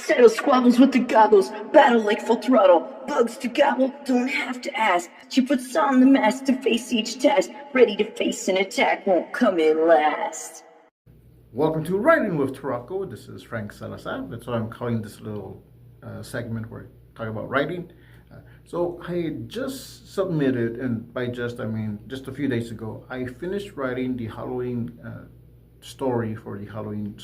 Settle squabbles with the goggles, battle like full throttle. Bugs to gobble, don't have to ask. She puts on the mask to face each task. Ready to face an attack, won't come in last. Welcome to Writing with Turaco. This is Frank Salazar. That's why I'm calling this little segment where I talk about writing. So I just submitted, and by just I mean just a few days ago, I finished writing the Halloween story for the Halloween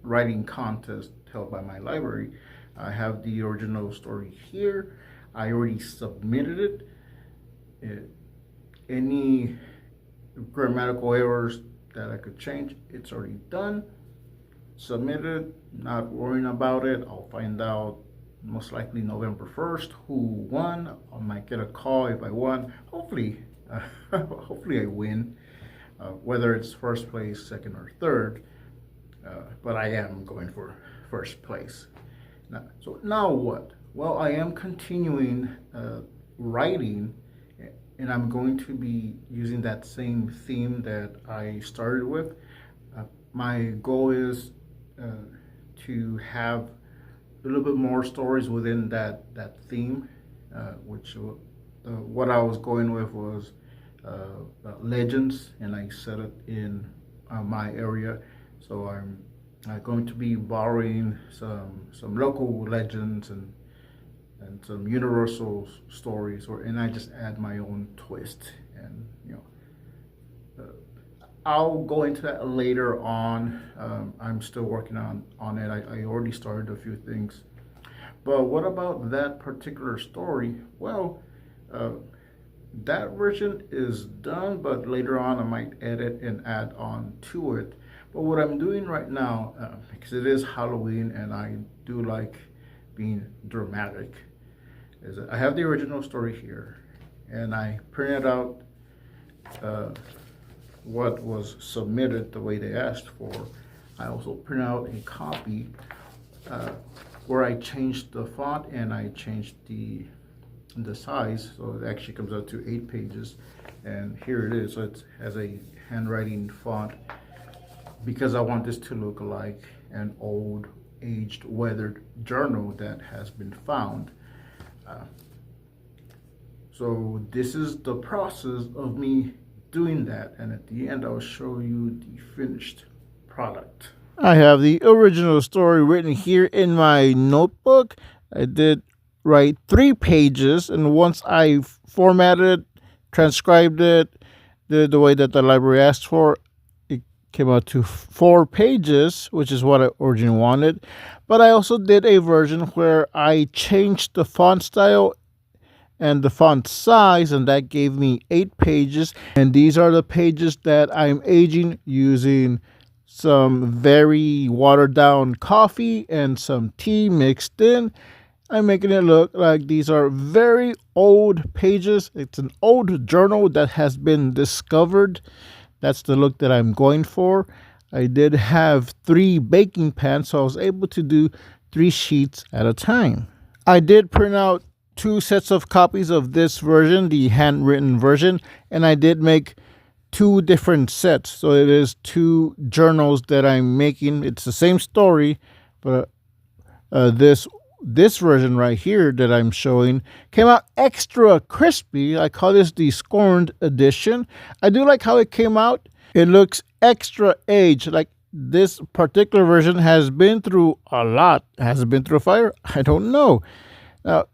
writing contest held by my library. I have the original story here. I already submitted it. Any grammatical errors that I could change, it's already done, submitted, not worrying about it. I'll find out most likely November 1st who won. I might get a call if I won. Hopefully hopefully I win, whether it's first place, second, or third, but I am going for first place. So now what? Well, I am continuing writing, and I'm going to be using that same theme that I started with. My goal is to have a little bit more stories within that theme, which what I was going with was legends, and I set it in my area. So I'm going to be borrowing some local legends and some universal stories, and I just add my own twist. And I'll go into that later on. I'm still working on it. I already started a few things. But what about that particular story? Well, that version is done, but later on I might edit and add on to it. But what I'm doing right now, because it is Halloween and I do like being dramatic, is that I have the original story here, and I printed out what was submitted the way they asked for. I also printed out a copy where I changed the font and I changed the size, so it actually comes out to 8 pages, and here it is. So it has a handwriting font because I want this to look like an old, aged, weathered journal that has been found. So this is the process of me doing that, and at the end I'll show you the finished product. I have the original story written here in my notebook. I did write 3 pages, and once I formatted, transcribed it the way that the library asked for, it came out to 4 pages, which is what I originally wanted. But I also did a version where I changed the font style and the font size, and that gave me 8 pages. And these are the pages that I'm aging using some very watered down coffee and some tea mixed in. I'm making it look like these are very old pages. It's an old journal that has been discovered. That's the look that I'm going for. I did have 3 baking pans, so I was able to do 3 sheets at a time. I did print out 2 sets of copies of this version, the handwritten version, and I did make 2 different sets. So it is 2 journals that I'm making. It's the same story, but this version right here that I'm showing came out extra crispy. I call this the Scorned edition. I do like how it came out. It looks extra aged. Like this particular version has been through a lot. Has it been through a fire? I don't know. Now,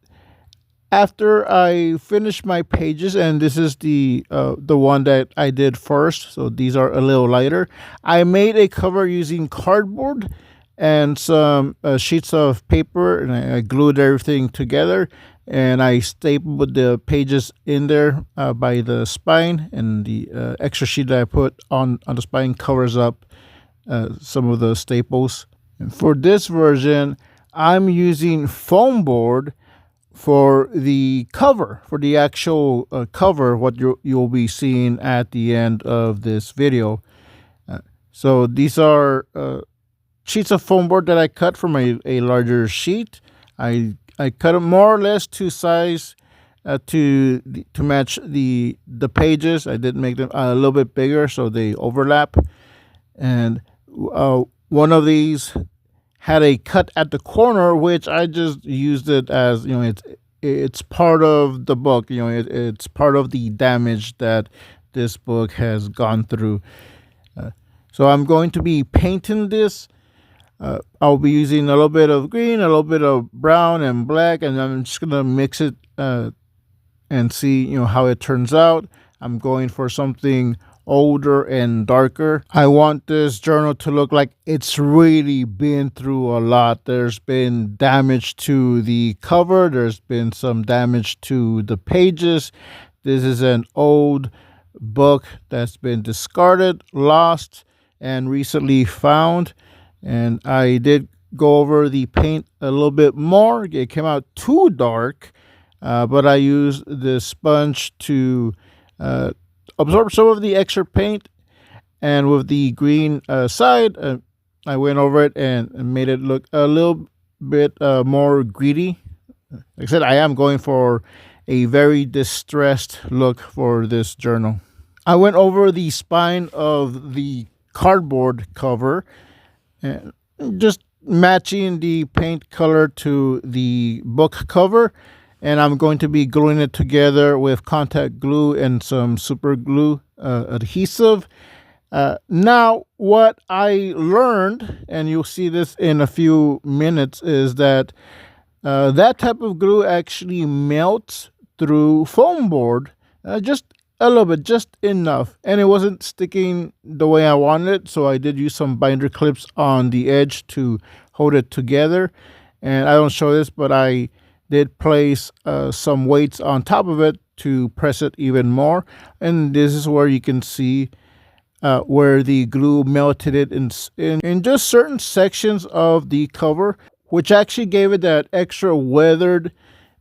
after I finish my pages, and this is the one that I did first, so these are a little lighter, I made a cover using cardboard and some sheets of paper, and I glued everything together, and I stapled the pages in there by the spine, and the extra sheet that I put on the spine covers up some of the staples. And for this version, I'm using foam board for the cover, for the actual cover, what you'll be seeing at the end of this video. So these are sheets of foam board that I cut from a larger sheet. I cut them more or less to size to match the pages. I did make them a little bit bigger so they overlap. And one of these had a cut at the corner, which I just used it as, it's part of the book. It's part of the damage that this book has gone through. So I'm going to be painting this. I'll be using a little bit of green, a little bit of brown and black, and I'm just gonna mix it and see how it turns out. I'm going for something older and darker. I want this journal to look like it's really been through a lot. There's been damage to the cover, there's been some damage to the pages. This is an old book that's been discarded, lost, and recently found. And I did go over the paint a little bit more. It came out too dark, but I used the sponge to absorb some of the extra paint. And with the green side, I went over it and made it look a little bit more greedy. Like I said, I am going for a very distressed look for this journal. I went over the spine of the cardboard cover and just matching the paint color to the book cover, and I'm going to be gluing it together with contact glue and some super glue adhesive. Now, what I learned, and you'll see this in a few minutes, is that that type of glue actually melts through foam board, just a little bit, just enough, and it wasn't sticking the way I wanted it, so I did use some binder clips on the edge to hold it together. And I don't show this, but I did place some weights on top of it to press it even more, and this is where you can see where the glue melted it in just certain sections of the cover, which actually gave it that extra weathered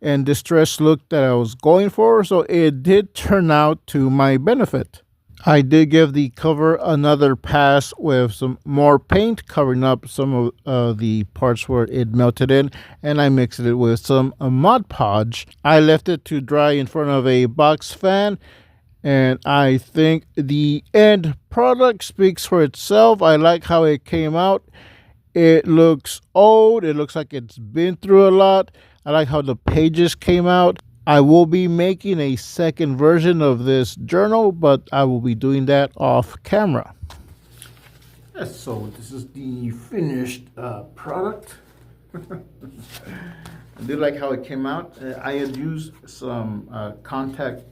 and distressed look that I was going for. So it did turn out to my benefit. I did give the cover another pass with some more paint, covering up some of the parts where it melted in, and I mixed it with some Mod Podge. I left it to dry in front of a box fan, and I think the end product speaks for itself. I like how it came out. It looks old. It looks like it's been through a lot. I like how the pages came out. I will be making a second version of this journal, but I will be doing that off camera. Yes, so this is the finished product. I do like how it came out. I had used some contact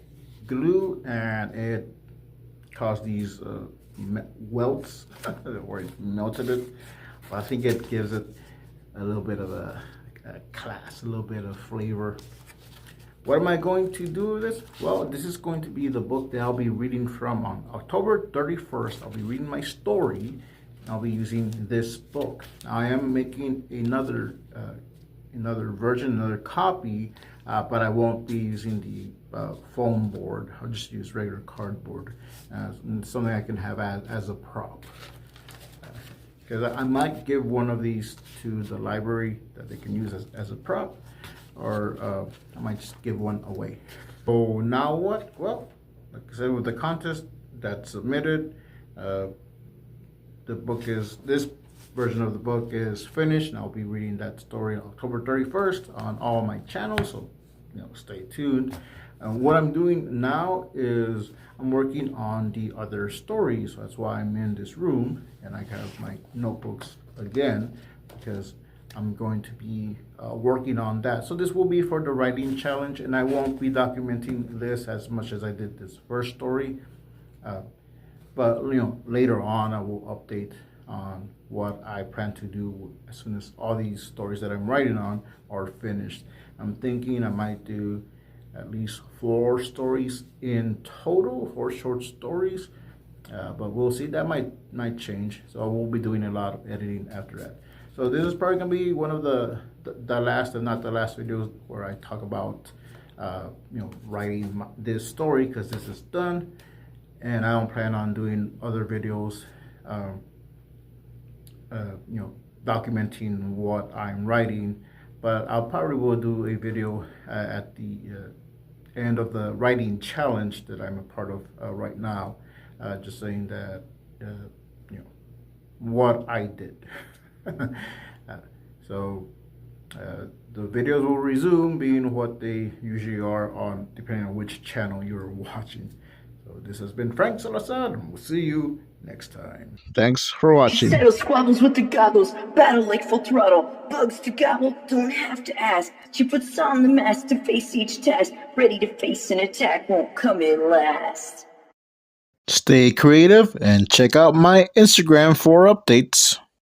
glue, and it caused these welts where it melted it. But I think it gives it a little bit of a class, a little bit of flavor. What am I going to do with this? Well, this is going to be the book that I'll be reading from on October 31st. I'll be reading my story. I'll be using this book. I am making another version, another copy, but I won't be using the foam board. I'll just use regular cardboard, something I can have as a prop. Because I might give one of these to the library that they can use as a prop, or I might just give one away. So now what? Well, like I said, with the contest that's submitted, this version of the book is finished, and I'll be reading that story on October 31st on all my channels, so stay tuned. What I'm doing now is I'm working on the other stories, so that's why I'm in this room, and I have my notebooks again, because I'm going to be working on that. So this will be for the writing challenge, and I won't be documenting this as much as I did this first story, but later on I will update on what I plan to do as soon as all these stories that I'm writing on are finished. I'm thinking I might do at least 4 stories in total, 4 short stories, but we'll see. That might change, so I will be doing a lot of editing after that. So this is probably gonna be one of the last, and not the last, videos where I talk about writing this story, because this is done, and I don't plan on doing other videos documenting what I'm writing. But I'll probably will do a video at the end of the writing challenge that I'm a part of right now, just saying that what I did. So the videos will resume being what they usually are on, depending on which channel you're watching. So this has been Frank Salazar, and we'll see you next time. Thanks for She watching. settles squabbles with the goggles, battle like full throttle. Bugs to gobble, don't have to ask. She puts on the mask to face each task, ready to face an attack, won't come in last. Stay creative and check out my Instagram for updates.